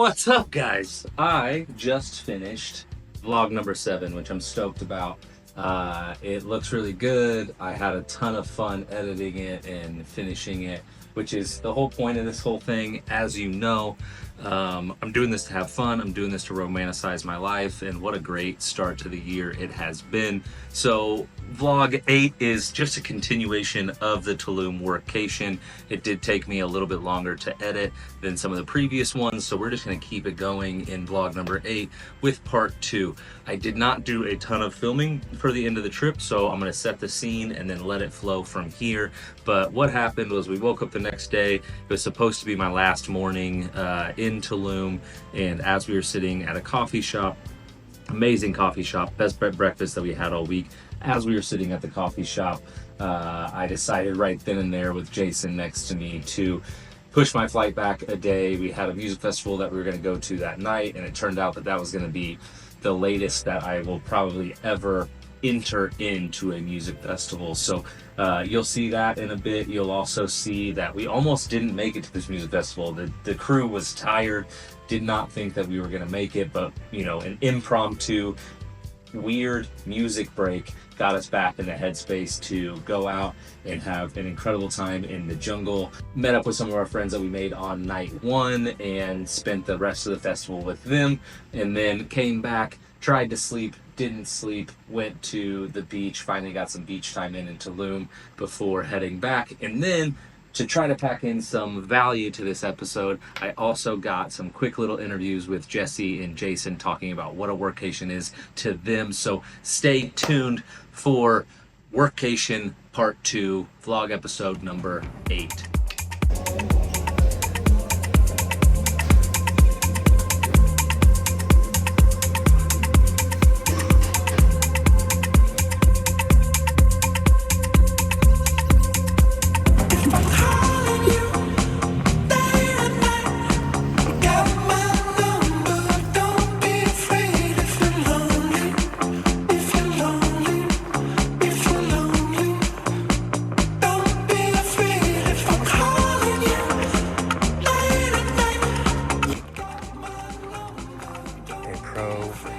What's up, guys? I just finished vlog number 7, which I'm stoked about. It looks really good. I had a ton of fun editing it and finishing it, which is the whole point of this whole thing. As you know, I'm doing this to have fun. I'm doing this to romanticize my life, and what a great start to the year it has been. So vlog 8 is just a continuation of the Tulum Workcation. It did take me a little bit longer to edit than some of the previous ones, so we're just going to keep it going in vlog number 8 with part 2. I did not do a ton of filming for the end of the trip, so I'm going to set the scene and then let it flow from here. But what happened was we woke up the next day. It was supposed to be my last morning in Tulum, and as we were sitting at a coffee shop, amazing coffee shop, best breakfast that we had all week, as we were sitting at the coffee shop, I decided right then and there with Jason next to me to push my flight back a day. We had a music festival that we were going to go to that night, and it turned out that that was going to be the latest that I will probably ever enter into a music festival. So you'll see that in a bit. You'll also see that we almost didn't make it to this music festival. The crew was tired, did not think that we were going to make it, but you know, an impromptu weird music break got us back in the headspace to go out and have an incredible time in the jungle. Met up with some of our friends that we made on night 1 and spent the rest of the festival with them, and then came back, tried to sleep, didn't sleep, went to the beach, finally got some beach time in Tulum before heading back. And then to try to pack in some value to this episode, I also got some quick little interviews with Jesse and Jason talking about what a workation is to them. So stay tuned for Workcation Part 2, vlog episode number 8.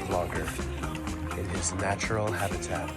Vlogger in his natural habitat.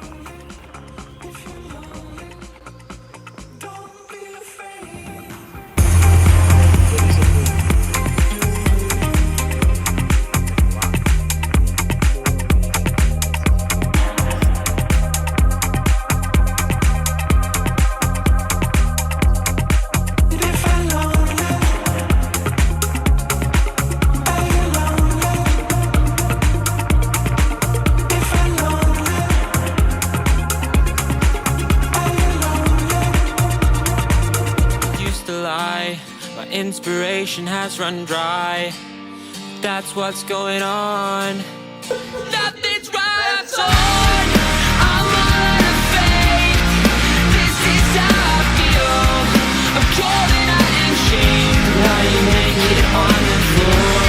My inspiration has run dry. That's what's going on. Nothing's right, I'm torn. I'm all out of faith. This is how I feel. I'm cold and I am shamed. Lying naked on the floor.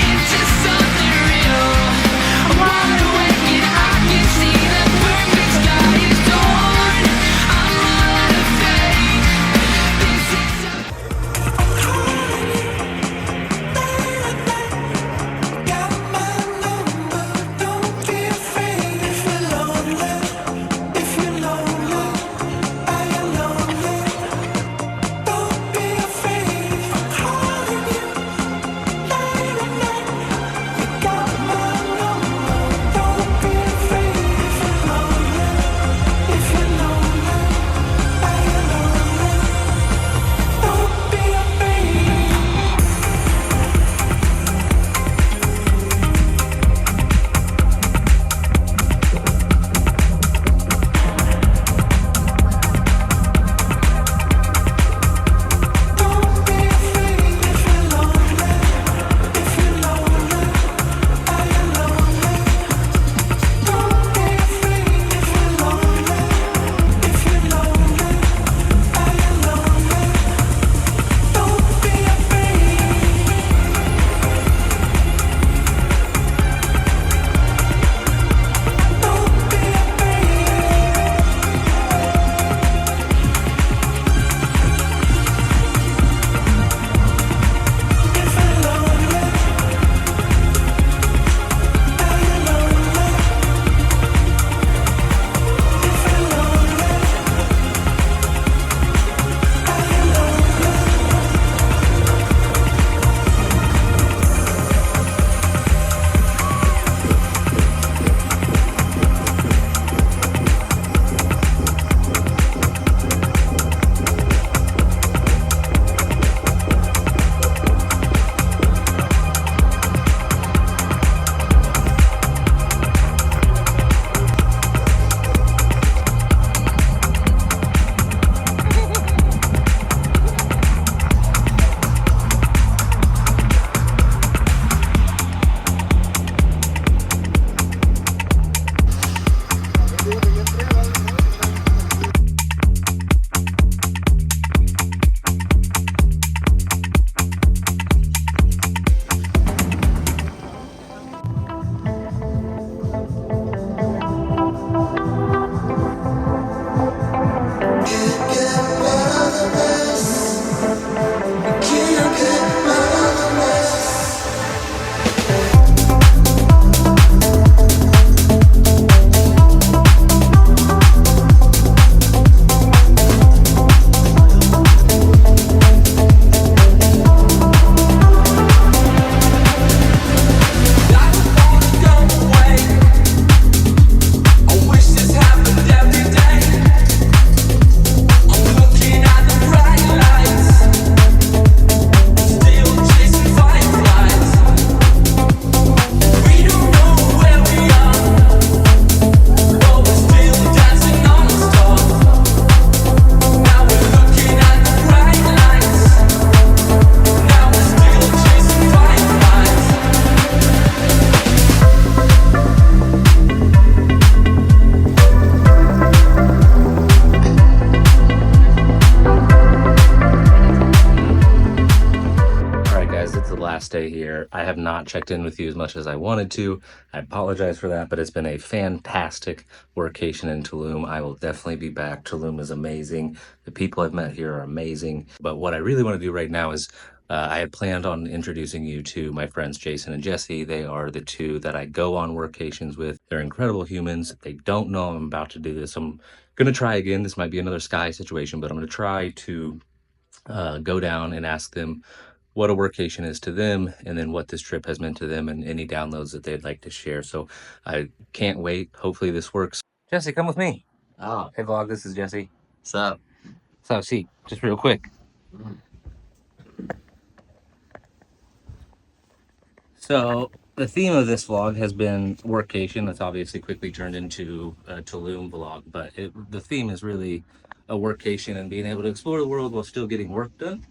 Into something real. I'm wide awake and I can see the perfect sky is torn. I'm all out of faith. This is here. I have not checked in with you as much as I wanted to. I apologize for that, but it's been a fantastic workation in Tulum. I will definitely be back. Tulum is amazing. The people I've met here are amazing. But what I really want to do right now is I had planned on introducing you to my friends Jason and Jesse. They are the two that I go on workations with. They're incredible humans. They don't know I'm about to do this. I'm going to try again. This might be another Sky situation, but I'm going to try to go down and ask them what a workation is to them, and then what this trip has meant to them, and any downloads that they'd like to share. So I can't wait. Hopefully this works. Jesse, come with me. Oh, Hey vlog, this is Jesse. what's up? So see, just real quick. So the theme of this vlog has been workation. That's obviously quickly turned into a Tulum vlog, but the theme is really a workation and being able to explore the world while still getting work done.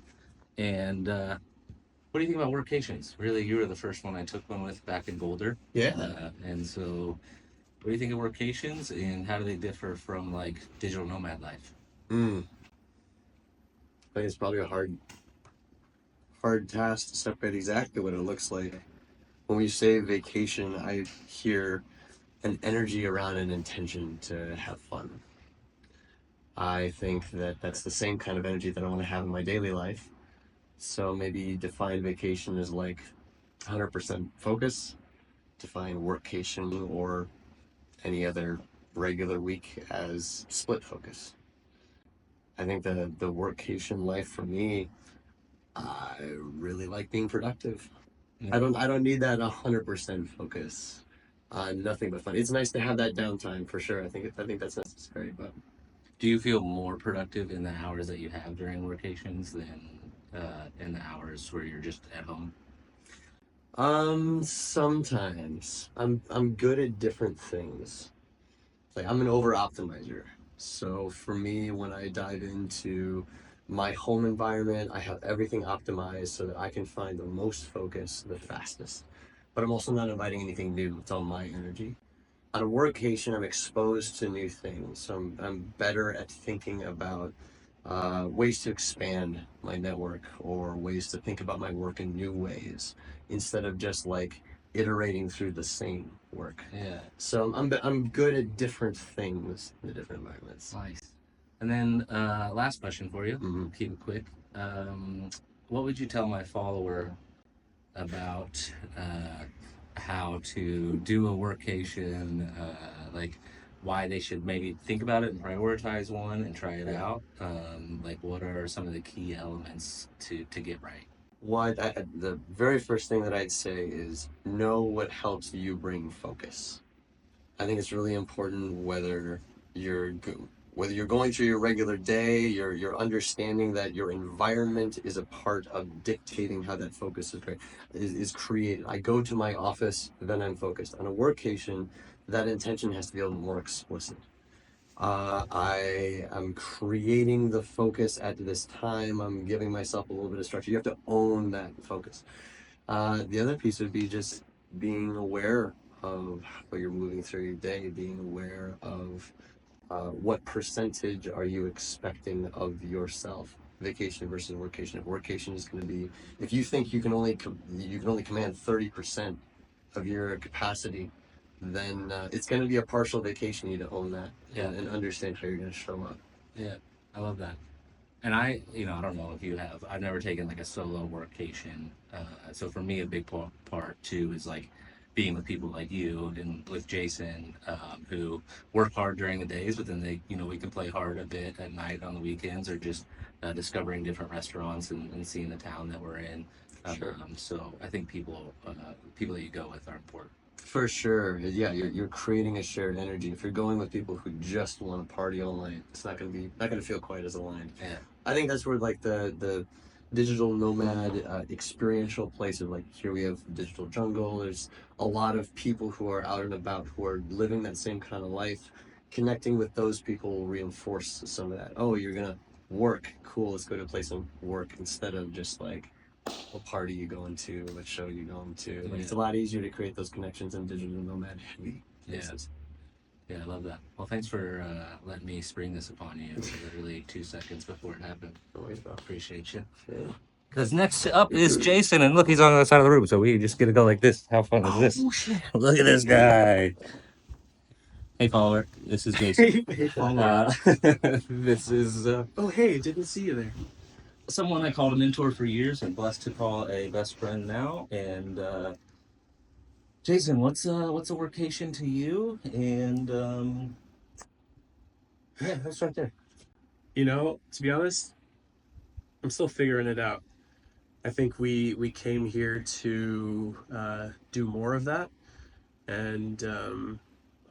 And what do you think about workations? Really, you were the first one I took one with back in Boulder. Yeah. And so, what do you think of workations, and how do they differ from like digital nomad life? I think it's probably a hard task to separate exactly what it looks like. When we say vacation, I hear an energy around an intention to have fun. I think that that's the same kind of energy that I want to have in my daily life. So maybe define vacation as like 100% focus, define workcation or any other regular week as split focus. I think the workation life for me, I really like being productive. Yeah. I don't need that 100% focus on nothing but fun. It's nice to have that downtime for sure. I think that's necessary. But Do you feel more productive in the hours that you have during workations than in the hours where you're just at home? sometimes I'm good at different things. Like I'm an over optimizer. So for me, when I dive into my home environment, I have everything optimized so that I can find the most focus the fastest. But I'm also not inviting anything new. It's all my energy. On a workation, I'm exposed to new things. So I'm better at thinking about ways to expand my network or ways to think about my work in new ways instead of just like iterating through the same work. Yeah. So I'm good at different things in the different environments. Nice. And then last question for you. Mhm. Keep it quick. What would you tell my follower about how to do a workation, like why they should maybe think about it and prioritize one and try it out? Like what are some of the key elements to get right? The very first thing that I'd say is know what helps you bring focus. I think it's really important whether you're going through your regular day, you're understanding that your environment is a part of dictating how that focus is created. I go to my office, then I'm focused. On a workation, that intention has to be a little more explicit. I am creating the focus at this time. I'm giving myself a little bit of structure. You have to own that focus. The other piece would be just being aware of how you're moving through your day, being aware of what percentage are you expecting of yourself. Vacation versus workation. If workation is going to be, if you think you can only command 30% of your capacity, then it's going to be a partial vacation. You need to own that and understand how you're going to show up. Yeah, I love that. And I don't know if you have. I've never taken like a solo workation. So for me, a big part too is like being with people like you and with Jason, who work hard during the days, but then we can play hard a bit at night on the weekends, or just discovering different restaurants and seeing the town that we're in. Sure. So I think people that you go with are important. For sure. Yeah, you're creating a shared energy. If you're going with people who just want to party all night, it's not gonna feel quite as aligned. Yeah. I think that's where like the digital nomad experiential places, like here we have digital jungle. There's a lot of people who are out and about who are living that same kind of life. Connecting with those people will reinforce some of that. Oh, you're gonna work. Cool, let's go to a place and work instead of just like what party you going to, what show you going to. Like, it's a lot easier to create those connections in digital nomad heavy places. Yeah, I love that. Well, thanks for letting me spring this upon you literally 2 seconds before it happened. No worries, bro. Appreciate you. Sure. Because next up is Jason, and look, he's on the other side of the room, so we just get to go like this. How fun is this? Oh shit! Look at this guy. Hey, follower. This is Jason. Hey, follower. This is Oh hey, didn't see you there. someone I called a mentor for years and blessed to call a best friend now. And Jason, what's a workation to you? And yeah, that's right there. You know, to be honest, I'm still figuring it out. I think we came here to do more of that, and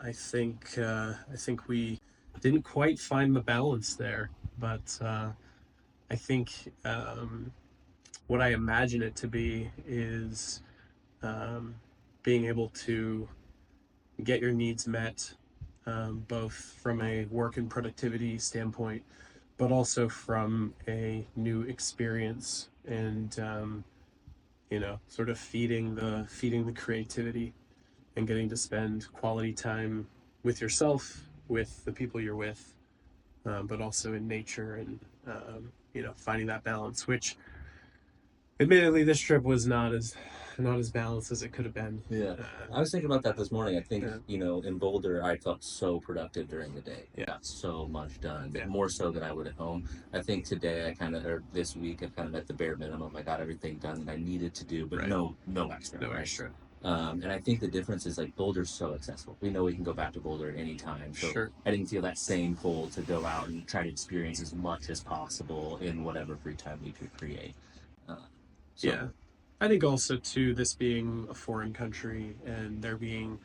I think we didn't quite find the balance there. But I think what I imagine it to be is um, being able to get your needs met, both from a work and productivity standpoint, but also from a new experience and sort of feeding the creativity and getting to spend quality time with yourself, with the people you're with, but also in nature and finding that balance, which admittedly this trip was not as balanced as it could have been. Yeah. I was thinking about that this morning. I think, Yeah. in Boulder, I felt so productive during the day. I Yeah. got so much done, Yeah. more so than I would at home. I think today or this week, I kind of met the bare minimum. I got everything done that I needed to do, but Right. no extra. No right? extra. And I think the difference is like Boulder's so accessible. We know we can go back to Boulder at any time. So Sure. I didn't feel that same pull to go out and try to experience as much as possible in whatever free time we could create. So, Yeah. I think also too, this being a foreign country and there being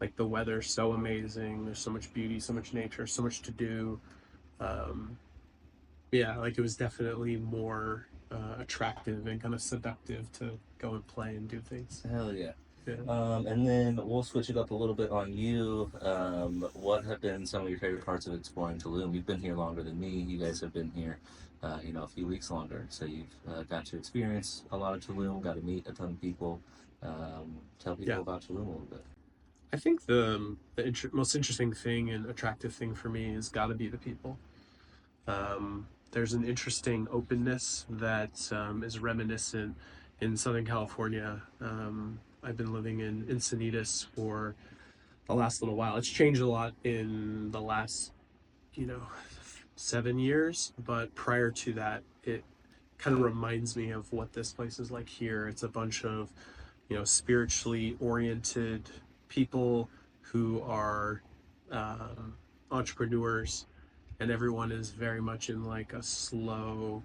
like the weather so amazing, there's so much beauty, so much nature, so much to do. Um, yeah, like it was definitely more attractive and kind of seductive to go and play and do things. Hell yeah. Yeah. And then we'll switch it up a little bit on you. What have been some of your favorite parts of exploring Tulum? You've been here longer than me. You guys have been here, a few weeks longer. So you've got to experience a lot of Tulum, got to meet a ton of people. Tell people Yeah. about Tulum a little bit. I think the most interesting thing and attractive thing for me has got to be the people. There's an interesting openness that is reminiscent in Southern California. I've been living in Encinitas for the last little while. It's changed a lot in the last, 7 years, but prior to that, it kind of reminds me of what this place is like here. It's a bunch of, spiritually oriented people who are entrepreneurs, and everyone is very much in like a slow,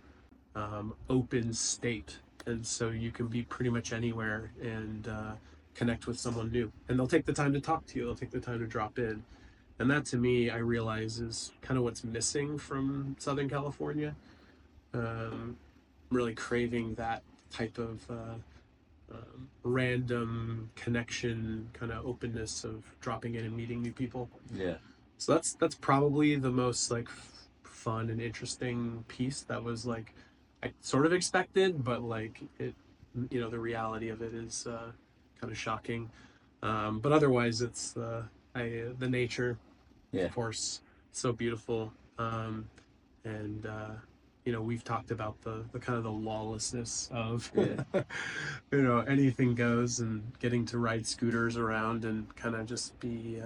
open state. And so you can be pretty much anywhere and connect with someone new. And they'll take the time to talk to you, they'll take the time to drop in. And that to me, I realize is kind of what's missing from Southern California. I'm really craving that type of random connection, kind of openness of dropping in and meeting new people. Yeah. So that's probably the most like fun and interesting piece that was like I sort of expected, but like it, the reality of it is kind of shocking. But otherwise, it's the nature, Yeah. of course, so beautiful. And we've talked about the kind of the lawlessness of anything goes, and getting to ride scooters around and kind of just be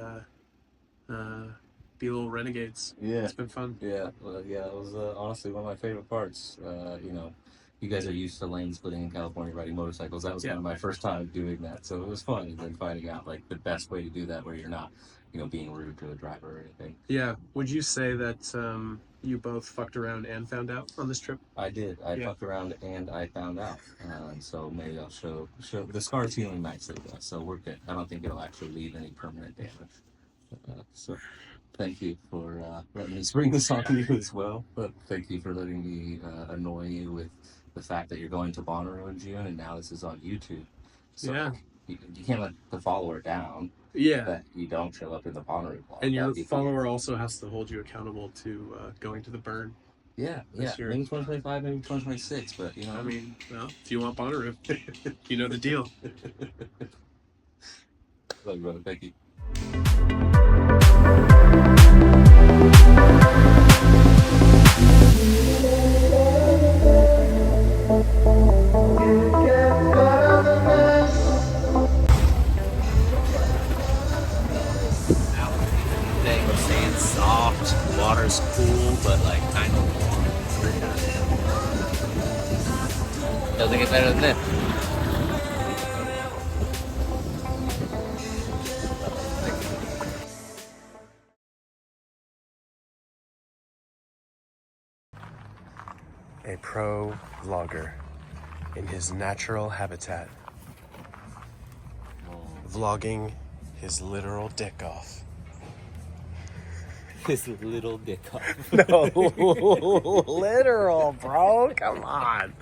little renegades. Yeah. It's been fun. Yeah, well, yeah, it was honestly one of my favorite parts. You guys are used to lane splitting in California riding motorcycles. That was kind of my first time doing that, so it was fun. And then finding out like the best way to do that, where you're not, being rude to a driver or anything. Yeah. Would you say that you both fucked around and found out on this trip? I did. I fucked around and I found out. So maybe I'll show the scar's healing nicely though, so we're good. I don't think it'll actually leave any permanent damage. So thank you for letting me spring this on you as well. But thank you for letting me annoy you with the fact that you're going to Bonnaroo in June, and now this is on YouTube. So Yeah. you can't let the follower down Yeah. that you don't show up in the Bonnaroo vlog. And your That'd be follower also has to hold you accountable to going to the burn. Yeah, this year. maybe 2025, maybe 2026, but I mean, well, if you want Bonnaroo, you know the deal. Love you, brother. Thank you. as cool, but like kind of warm. Doesn't get better than this. A pro vlogger in his natural habitat, vlogging his literal dick off. His little dick off. No, literal, bro. Come on.